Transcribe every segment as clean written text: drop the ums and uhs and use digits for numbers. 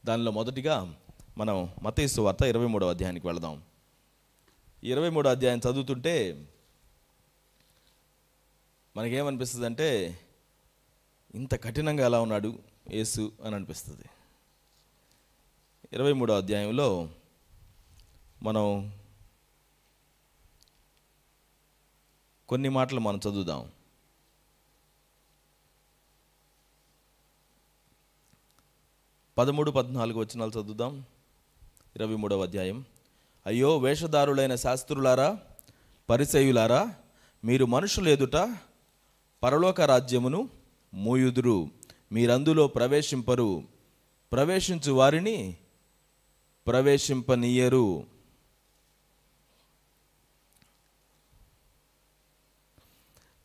దానిలో మొదటిగా మనం మత్తయి సువార్త 23వ అధ్యాయానికి వెళదాం. 23వ అధ్యాయం చదువుతుంటే మనకేమనిపిస్తుంది అంటే, ఇంత కఠినంగా ఎలా ఉన్నాడు యేసు అని అనిపిస్తుంది. 23వ అధ్యాయంలో మనం కొన్ని మాటలు మనం చదువుదాం. 13-14 వచనాలు చదువుదాం. 23వ అధ్యాయం. అయ్యో వేషధారులైన శాస్త్రులారా, పరిసయ్యులారా, మీరు మనుషుల ఎదుట పరలోక రాజ్యమును మూయుదురు, మీరందులో ప్రవేశింపరు, ప్రవేశించు వారిని ప్రవేశింపనీయరు.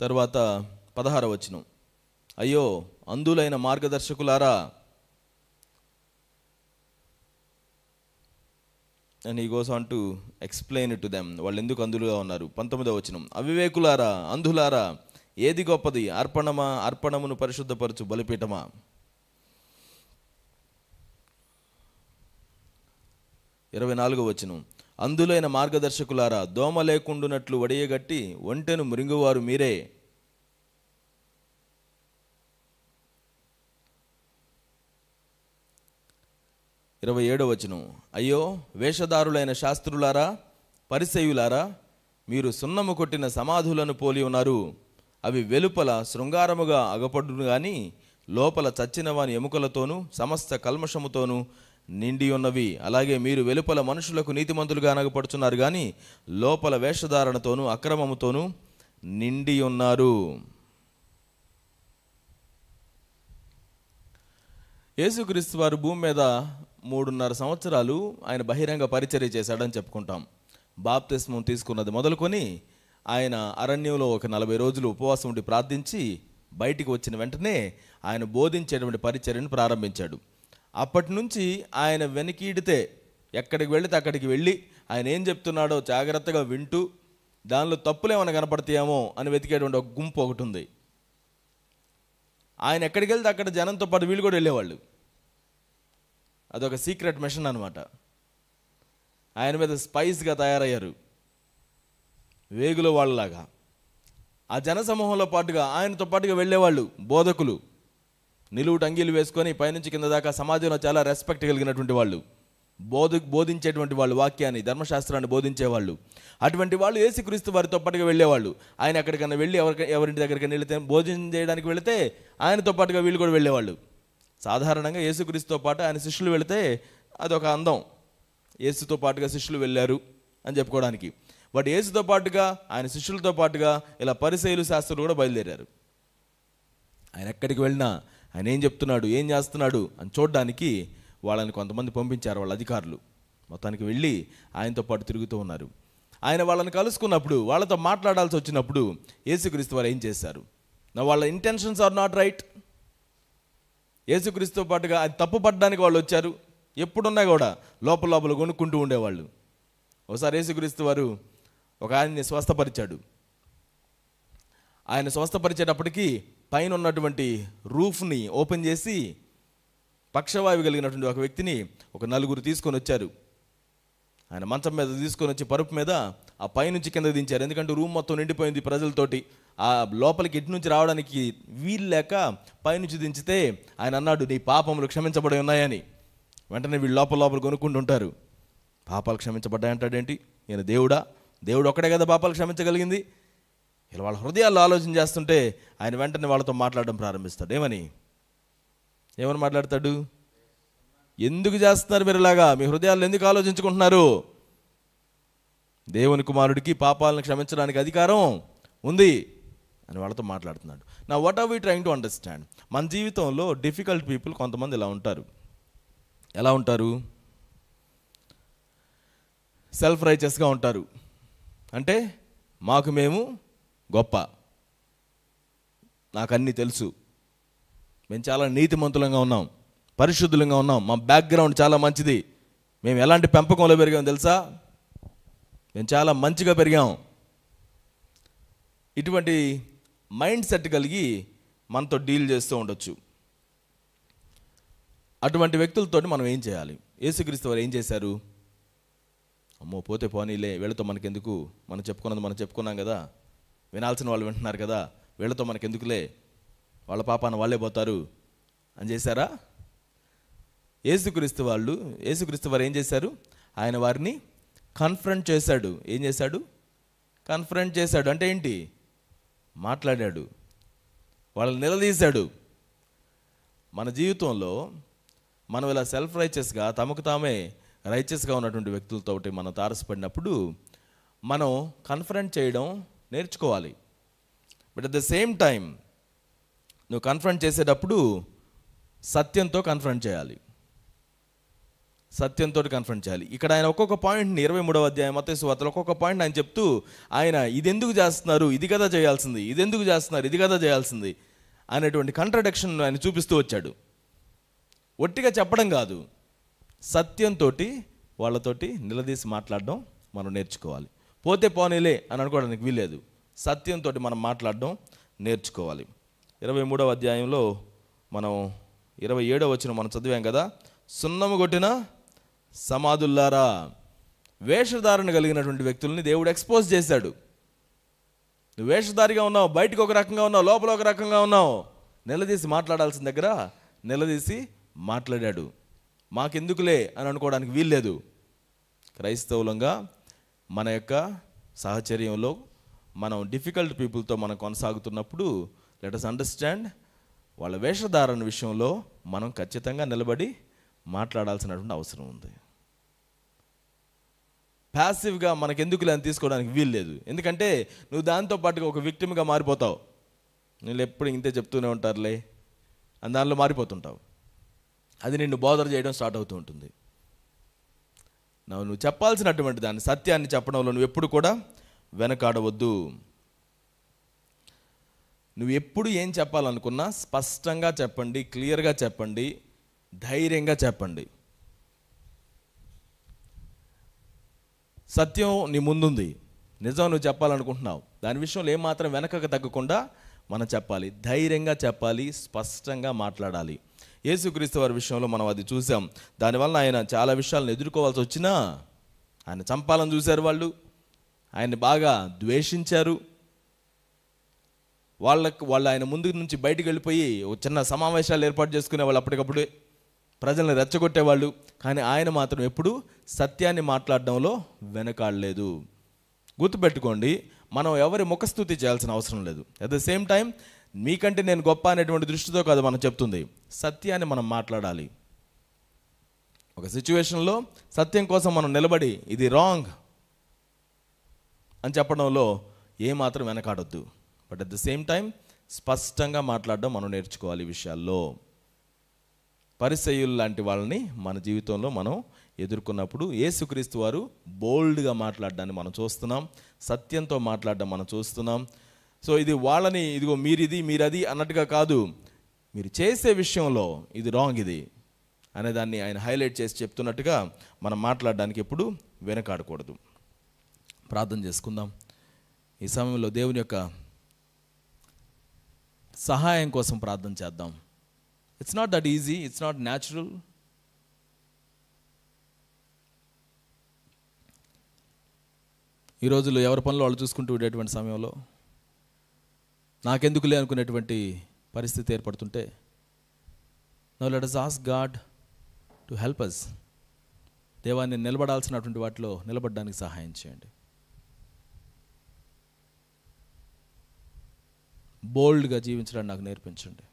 తర్వాత 16వ వచనం. అయ్యో అంధులైన మార్గదర్శకులారా, and he goes on to explain it to them, వాళ్ళు ఎందుకు అంధులుగా ఉన్నారు. 19వ వచనం. అవివేకులారా, అంధులారా, ఏది గొప్పది, అర్పణమా, అర్పణమును పరిశుద్ధపరచు బలిపీఠమా? 24వ వచనం. అంధులైన మార్గదర్శకులారా, దోమ లేకుండునట్లు వడియగట్టి ఒంటెను మృంగువారు మీరే. 27వ వచనం. అయ్యో వేషధారులైన శాస్త్రులారా, పరిసయ్యులారా, మీరు సున్నము కొట్టిన సమాధులను పోలి ఉన్నారు. అవి వెలుపల శృంగారముగా అగపడును గాని లోపల చచ్చిన వాని ఎముకలతోనూ సమస్త కల్మషముతోనూ నిండి ఉన్నవి. అలాగే మీరు వెలుపల మనుషులకు నీతిమంతులుగా అనగపడుచున్నారు కానీ లోపల వేషధారణతోనూ అక్రమముతోనూ నిండి ఉన్నారు. యేసుక్రీస్తు వారు భూమి మీద 3.5 సంవత్సరాలు ఆయన బహిరంగ పరిచర్య చేశాడని చెప్పుకుంటాం. బాప్తిస్మం తీసుకున్నది మొదలుకొని ఆయన అరణ్యంలో ఒక 40 రోజులు ఉపవాసం ఉండి ప్రార్థించి బయటికి వచ్చిన వెంటనే ఆయన బోధించేటువంటి పరిచర్యను ప్రారంభించాడు. అప్పటి నుంచి ఆయన వెనకీడితే ఎక్కడికి వెళితే అక్కడికి వెళ్ళి ఆయన ఏం చెప్తున్నాడో జాగ్రత్తగా వింటూ దానిలో తప్పులేమైనా కనపడతాయేమో అని వెతికేటువంటి ఒక గుంపు ఒకటి ఉంది. ఆయన ఎక్కడికి వెళ్తే అక్కడ జనంతో పాటు వీళ్ళు కూడా వెళ్ళేవాళ్ళు. అదొక సీక్రెట్ మిషన్ అనమాట. ఆయన మీద స్పైస్గా తయారయ్యారు, వేగుల వాళ్ళలాగా. ఆ జనసమూహంలో పాటుగా ఆయనతో పాటుగా వెళ్ళేవాళ్ళు బోధకులు, నిలువు టంగీలు వేసుకొని పైనుంచి కింద దాకా సమాజంలో చాలా రెస్పెక్ట్ కలిగినటువంటి వాళ్ళు, బోధించేటువంటి వాళ్ళు, వాక్యాన్ని ధర్మశాస్త్రాన్ని బోధించేవాళ్ళు. అటువంటి వాళ్ళు యేసుక్రీస్తు వారితో పాటుగా వెళ్ళేవాళ్ళు. ఆయన ఎక్కడికైనా వెళ్ళి ఎవరింటి దగ్గరికి వెళితే భోజనం చేయడానికి వెళితే ఆయనతో పాటుగా వీళ్ళు కూడా వెళ్ళేవాళ్ళు. సాధారణంగా యేసుక్రీస్తుతో పాటు ఆయన శిష్యులు వెళితే అదొక అందం, యేసుతో పాటుగా శిష్యులు వెళ్ళారు అని చెప్పుకోవడానికి. బట్ యేసుతో పాటుగా ఆయన శిష్యులతో పాటుగా ఇలా పరిసయ్యులు శాస్త్రులు కూడా బయలుదేరారు. ఆయన ఎక్కడికి వెళ్ళినా ఆయన ఏం చెప్తున్నాడు, ఏం చేస్తున్నాడు అని చూడడానికి వాళ్ళని కొంతమంది పంపించారు, వాళ్ళ అధికారులు. మొత్తానికి వెళ్ళి ఆయనతో పాటు తిరుగుతూ ఉన్నారు. ఆయన వాళ్ళని కలుసుకున్నప్పుడు, వాళ్ళతో మాట్లాడాల్సి వచ్చినప్పుడు యేసుక్రీస్తు వారు ఏం చేశారు? వాళ్ళ ఇంటెన్షన్స్ ఆర్ నాట్ రైట్. యేసుక్రీస్తుతో పాటుగా ఆయన తప్పు పడడానికి వాళ్ళు వచ్చారు. ఎప్పుడున్నా కూడా లోపల కొనుక్కుంటూ ఉండేవాళ్ళు. ఒకసారి యేసుక్రీస్తు వారు ఒక ఆయన్ని స్వస్థపరిచాడు. ఆయన స్వస్థపరిచేటప్పటికీ పైన ఉన్నటువంటి రూఫ్ని ఓపెన్ చేసి పక్షవాయువు కలిగినటువంటి ఒక వ్యక్తిని ఒక 4 తీసుకొని వచ్చారు. ఆయన మంచం మీద తీసుకొని వచ్చి పరుపు మీద ఆ పైనుంచి కింద దించారు. ఎందుకంటే రూమ్ మొత్తం నిండిపోయింది ప్రజలతోటి. ఆ లోపలికి ఇటు నుంచి రావడానికి వీలు లేక పైనుంచి దించితే ఆయన అన్నాడు, నీ పాపములు క్షమించబడి ఉన్నాయని. వెంటనే వీళ్ళు లోపల కొనుక్కుంటుంటారు. పాపాలు క్షమించబడ్డాయంటాడేంటి ఈయన? దేవుడు ఒక్కడే కదా పాపాలు క్షమించగలిగింది. ఇలా వాళ్ళ హృదయాల్లో ఆలోచన చేస్తుంటే ఆయన వెంటనే వాళ్ళతో మాట్లాడడం ప్రారంభిస్తాడు. ఏమని మాట్లాడతాడు? ఎందుకు చేస్తున్నారు మీరు ఇలాగా? మీ హృదయాల్లో ఎందుకు ఆలోచించుకుంటున్నారు? దేవుని కుమారుడికి పాపాలను క్షమించడానికి అధికారం ఉంది అని వాళ్ళతో మాట్లాడుతున్నాడు. నా what are we trying to understand? మన జీవితంలో డిఫికల్ట్ పీపుల్ కొంతమంది ఇలా ఉంటారు. ఎలా ఉంటారు? సెల్ఫ్ రైచియస్గా ఉంటారు. అంటే మాకు మేము గొప్ప, నాకు అన్నీ తెలుసు, మేము చాలా నీతిమంతులంగా ఉన్నాం, పరిశుద్ధులంగా ఉన్నాం, మా బ్యాక్గ్రౌండ్ చాలా మంచిది, మేము ఎలాంటి పెంపకంలో పెరిగాం తెలుసా, మేము చాలా మంచిగా పెరిగాం. ఇటువంటి మైండ్ సెట్ కలిగి మనతో డీల్ చేస్తూ ఉండొచ్చు. అటువంటి వ్యక్తులతోటి మనం ఏం చేయాలి? యేసుక్రీస్తు వారు ఏం చేశారు? అమ్మో పోతే పోనీలే, వీళ్ళతో మనకెందుకు, మనం చెప్పుకున్నాం కదా, వినాల్సిన వాళ్ళు వింటున్నారు కదా, వీళ్ళతో మనకెందుకులే, వాళ్ళ పాపాన వాళ్ళే పోతారు అని చేశారా? యేసుక్రీస్తు వారు ఏం చేశారు? ఆయన వారిని కన్ఫ్రంట్ చేశాడు. ఏం చేశాడు? కన్ఫ్రంట్ చేశాడు. అంటే ఏంటి? మాట్లాడాడు, వాళ్ళని నిలదీశాడు. మన జీవితంలో మనం ఇలా సెల్ఫ్ రైచియస్గా, తమకు తామే రైచియస్గా ఉన్నటువంటి వ్యక్తులతో మనం తారసపడినప్పుడు మనం కన్ఫ్రంట్ చేయడం నేర్చుకోవాలి. But at the same time నువ్వు కన్ఫ్రంట్ చేసేటప్పుడు సత్యంతో కన్ఫ్రంట్ చేయాలి. సత్యంతో కన్ఫ్రంట్ చేయాలి. ఇక్కడ ఆయన ఒక్కొక్క పాయింట్ని 23వ అధ్యాయం మత్తయి సువార్తలో ఒక్కొక్క పాయింట్ ఆయన చెప్తూ, ఆయన ఇది ఎందుకు చేస్తున్నారు, ఇది కదా చేయాల్సింది, ఇది ఎందుకు చేస్తున్నారు, ఇది కదా చేయాల్సింది అనేటువంటి కాంట్రడిక్షన్ ఆయన చూపిస్తూ వచ్చాడు. ఒట్టిగా చెప్పడం కాదు, సత్యంతో వాళ్ళతోటి నిలదీసి మాట్లాడడం మనం నేర్చుకోవాలి. పోతే పోనీలే అని అనుకోవడానికి వీల్లేదు. సత్యంతో మనం మాట్లాడడం నేర్చుకోవాలి. 23వ అధ్యాయంలో మనం 27వ వచనం మనం చదివాం కదా, సున్నము కొట్టిన సమాధుల్లారా, వేషధారణ కలిగినటువంటి వ్యక్తుల్ని దేవుడు ఎక్స్పోజ్ చేశాడు. నువ్వు వేషధారిగా ఉన్నావు, బయటకు ఒక రకంగా ఉన్నావు, లోపల ఒక రకంగా ఉన్నావు. నిలదీసి మాట్లాడాల్సిన దగ్గర నిలదీసి మాట్లాడాడు. మాకెందుకులే అని అనుకోవడానికి వీల్లేదు. క్రైస్తవులంగా మన యొక్క సహచర్యంలో మనం డిఫికల్ట్ పీపుల్తో మనం కొనసాగుతున్నప్పుడు లెట్ us అండర్స్టాండ్, వాళ్ళ వేషధారణ విషయంలో మనం ఖచ్చితంగా నిలబడి మాట్లాడాల్సినటువంటి అవసరం ఉంది. ప్యాసివ్గా మనకెందుకులే అని తీసుకోవడానికి వీల్లేదు. ఎందుకంటే నువ్వు దాంతో పాటుగా ఒక విక్టిమ్గా మారిపోతావు. నువ్వు ఎప్పుడు ఇంతే చెప్తూనే ఉంటారులే అని దానిలో మారిపోతుంటావు. అది నిన్ను బోధన చేయడం స్టార్ట్ అవుతూ ఉంటుంది. నువ్వు చెప్పాల్సినటువంటి దాన్ని, సత్యాన్ని చెప్పడంలో నువ్వు ఎప్పుడు కూడా వెనకాడవద్దు. నువ్వు ఎప్పుడు ఏం చెప్పాలనుకున్నా స్పష్టంగా చెప్పండి, క్లియర్గా చెప్పండి, ధైర్యంగా చెప్పండి. సత్యం నీ ముందుంది, నిజం నువ్వు చెప్పాలనుకుంటున్నావు, దాని విషయంలో ఏమాత్రం వెనకకు తగ్గకుండా మనం చెప్పాలి, ధైర్యంగా చెప్పాలి, స్పష్టంగా మాట్లాడాలి. యేసుక్రీస్తు వారి విషయంలో మనం అది చూసాం. దానివల్ల ఆయన చాలా విషయాలను ఎదుర్కోవాల్సి వచ్చినా ఆయన చంపాలని చూశారు. వాళ్ళు ఆయన్ని బాగా ద్వేషించారు. వాళ్ళు ఆయన ముందు నుంచి బయటికి వెళ్ళిపోయి ఒక చిన్న సమావేశాలు ఏర్పాటు చేసుకునేవాళ్ళు, అప్పటికప్పుడే ప్రజల్ని రెచ్చగొట్టేవాళ్ళు. కానీ ఆయన మాత్రం ఎప్పుడు సత్యాన్ని మాట్లాడడంలో వెనకాడలేదు. గుర్తుపెట్టుకోండి, మనం ఎవరి ముఖస్తుతి చేయాల్సిన అవసరం లేదు. అట్ ద సేమ్ టైం మీకంటే నేను గొప్ప అనేటువంటి దృష్టితో కాదు మనం చెప్తుంది, సత్యాన్ని మనం మాట్లాడాలి. ఒక సిచ్యువేషన్లో సత్యం కోసం మనం నిలబడి ఇది రాంగ్ అని చెప్పడంలో ఏమాత్రం వెనకాడొద్దు. But at the same time స్పష్టంగా మాట్లాడడం మనం నేర్చుకోవాలి. ఈ విషయాల్లో పరిసయ్యులు లాంటి వాళ్ళని మన జీవితంలో మనం ఎదుర్కొన్నప్పుడు యేసుక్రీస్తు వారు బోల్డ్గా మాట్లాడడాన్ని మనం చూస్తున్నాం, సత్యంతో మాట్లాడడం మనం చూస్తున్నాం. సో ఇది వాళ్ళని ఇదిగో మీరది అన్నట్టుగా కాదు, మీరు చేసే విషయంలో ఇది రాంగ్ ఇది అనేదాన్ని ఆయన హైలైట్ చేసి చెప్తున్నట్టుగా మనం మాట్లాడడానికి ఎప్పుడు వెనకాడకూడదు. ప్రార్థన చేసుకుందాం. ఈ సమయంలో దేవుని యొక్క సహాయం కోసం ప్రార్థన చేద్దాం. It's not that easy, it's not natural. ఈ రోజుల్లో ఎవరి పనులు వాళ్ళు చూసుకుంటూ ఉండేటువంటి సమయంలో నాకెందుకులే అనుకునేటువంటి పరిస్థితి ఏర్పడుతుంటే, now let us ask God to help us. దేవాన్ని నిలబడాల్సినటువంటి వాటిలో నిలబడడానికి సహాయం చేయండి. బోల్డ్గా జీవించడానికి నాకు నేర్పించండి.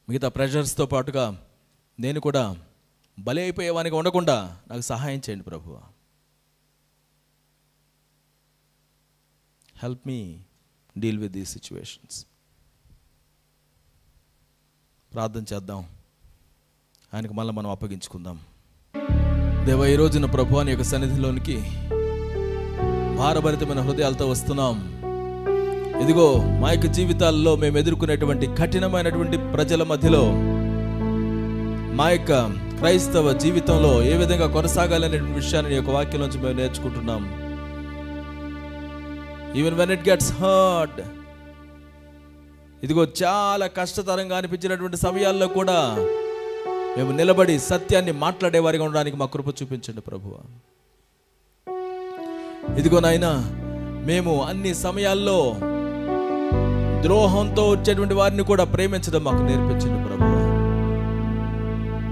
మిగతా ప్రెషర్స్తో పాటుగా నేను కూడా బలి అయిపోయేవానికి ఉండకుండా నాకు సహాయం చేయండి ప్రభువా. Help me deal with these situations. ప్రార్థన చేద్దాం, ఆయనకు మళ్ళీ మనం అప్పగించుకుందాం. దేవా, ఈ రోజున ప్రభువా నీ యొక్క సన్నిధిలోనికి భారభరితమైన హృదయాలతో వస్తున్నాం. ఇదిగో మా యొక్క జీవితాల్లో మేము ఎదుర్కొనేటువంటి కఠినమైనటువంటి ప్రజల మధ్యలో మా యొక్క క్రైస్తవ జీవితంలో ఏ విధంగా కొనసాగాలనేటువంటి విషయాన్ని నీ యొక్క వాక్యం నుంచి మేము నేర్చుకుంటున్నాం. Even when it gets heard, ఇదిగో చాలా కష్టతరంగా అనిపించినటువంటి సమయాల్లో కూడా మేము నిలబడి సత్యాన్ని మాట్లాడేవారిగా ఉండడానికి మా కృప చూపించండి ప్రభువా. ఇదిగో నాయనా, మేము అన్ని సమయాల్లో ద్రోహంతో వచ్చేటువంటి వారిని కూడా ప్రేమించడం మాకు నేర్పించండి ప్రభువా.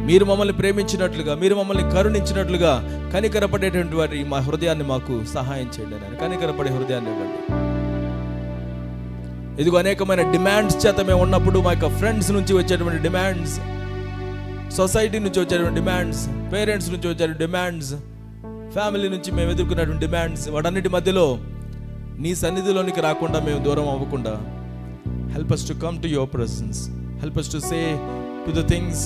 మీరు మమ్మల్ని ప్రేమించినట్లుగా, మీరు మమ్మల్ని కరుణించినట్లుగా కనికరపడేటువంటి వారి మా హృదయాన్ని మాకు సహాయం చేయండి నాయన. కనికరపడే హృదయాన్ని ఇవ్వండి. ఇదిగో అనేకమైన డిమాండ్స్ చేత మేము ఉన్నప్పుడు మా యొక్క ఫ్రెండ్స్ నుంచి వచ్చేటువంటి డిమాండ్స్, సొసైటీ నుంచి వచ్చేటువంటి డిమాండ్స్, పేరెంట్స్ నుంచి వచ్చే డిమాండ్స్, ఫ్యామిలీ నుంచి మేము ఎదుర్కొన్నటువంటి డిమాండ్స్, వాటన్నిటి మధ్యలో నీ సన్నిధిలోనికి రాకుండా మేము దూరం అవ్వకుండా help us to come to your presence. Help us to say to the things,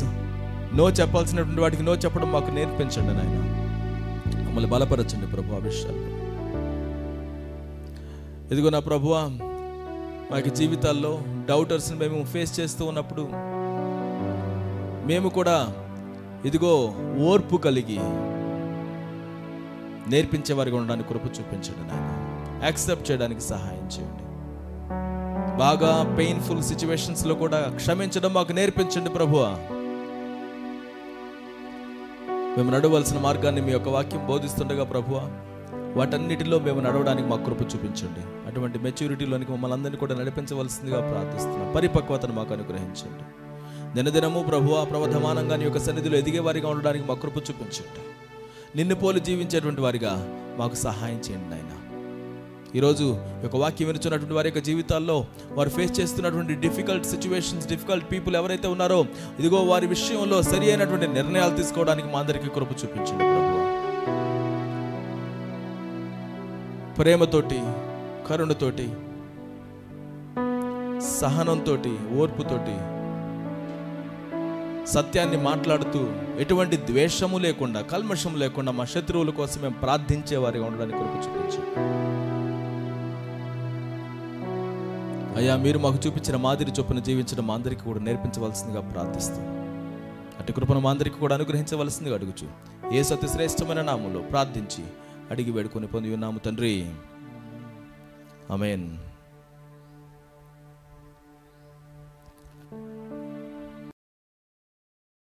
no చెప్పాల్సినటువంటి వాటికి నో చెప్పడం మాకు నేర్పించండి నాయన. మమ్మల్ని బలపరచండి ప్రభు ఆ విషయాల్లో. ఇదిగో నా ప్రభువా, మా యొక్క జీవితాల్లో డౌటర్స్ని మేము ఫేస్ చేస్తూ ఉన్నప్పుడు మేము కూడా ఇదిగో ఓర్పు కలిగి నేర్పించేవారిగా ఉండడానికి కృప చూపించండి నాయన. యాక్సెప్ట్ చేయడానికి సహాయం చేయండి. బాగా పెయిన్ఫుల్ సిచ్యువేషన్స్లో కూడా క్షమించడం మాకు నేర్పించండి ప్రభువా. మేము నడవలసిన మార్గాన్ని మీ యొక్క వాక్యం బోధిస్తుండగా ప్రభువా, వాటన్నిటిలో మేము నడవడానికి మాకు కృప చూపించండి. అటువంటి మెచ్యూరిటీలోనికి మమ్మల్ని అందరినీ కూడా నడిపించవలసిందిగా ప్రార్థిస్తున్నాం. పరిపక్వతను మాకు అనుగ్రహించండి. దినదినము ప్రభువా ప్రవర్ధమానంగా నీ యొక్క సన్నిధిలో ఎదిగే వారిగా ఉండడానికి మాకు కృప చూపించండి. నిన్ను పోలి జీవించేటువంటి వారిగా మాకు సహాయం చేయండి నాయన. ఈరోజు యొక్క వాక్యం వినుచున్నటువంటి వారి యొక్క జీవితాల్లో వారు ఫేస్ చేస్తున్నటువంటి డిఫికల్ట్ సిచ్యువేషన్స్, డిఫికల్ట్ పీపుల్ ఎవరైతే ఉన్నారో, ఇదిగో వారి విషయంలో సరి అయినటువంటి నిర్ణయాలు తీసుకోవడానికి మా అందరికీ కృప చూపించండి ప్రభువా. ప్రేమతోటి, కరుణతోటి, సహనంతో, ఓర్పుతోటి, సత్యాన్ని మాట్లాడుతూ ఎటువంటి ద్వేషము లేకుండా, కల్మషం లేకుండా మా శత్రువుల కోసం మేము ప్రార్థించే వారిగా ఉండడానికి కృప చూపించండి అయ్యా. మీరు మాకు చూపించిన మాదిరి చొప్పున జీవించడం మా అందరికీ కూడా నేర్పించవలసిందిగా ప్రార్థిస్తాం. అటు కృపను మా అందరికీ కూడా అనుగ్రహించవలసిందిగా అడుగుచు యేసు అతి శ్రేష్టమైన నామములో ప్రార్థించి అడిగి వేడుకొని పొంది ఉన్నాము తండ్రి. ఆమేన్.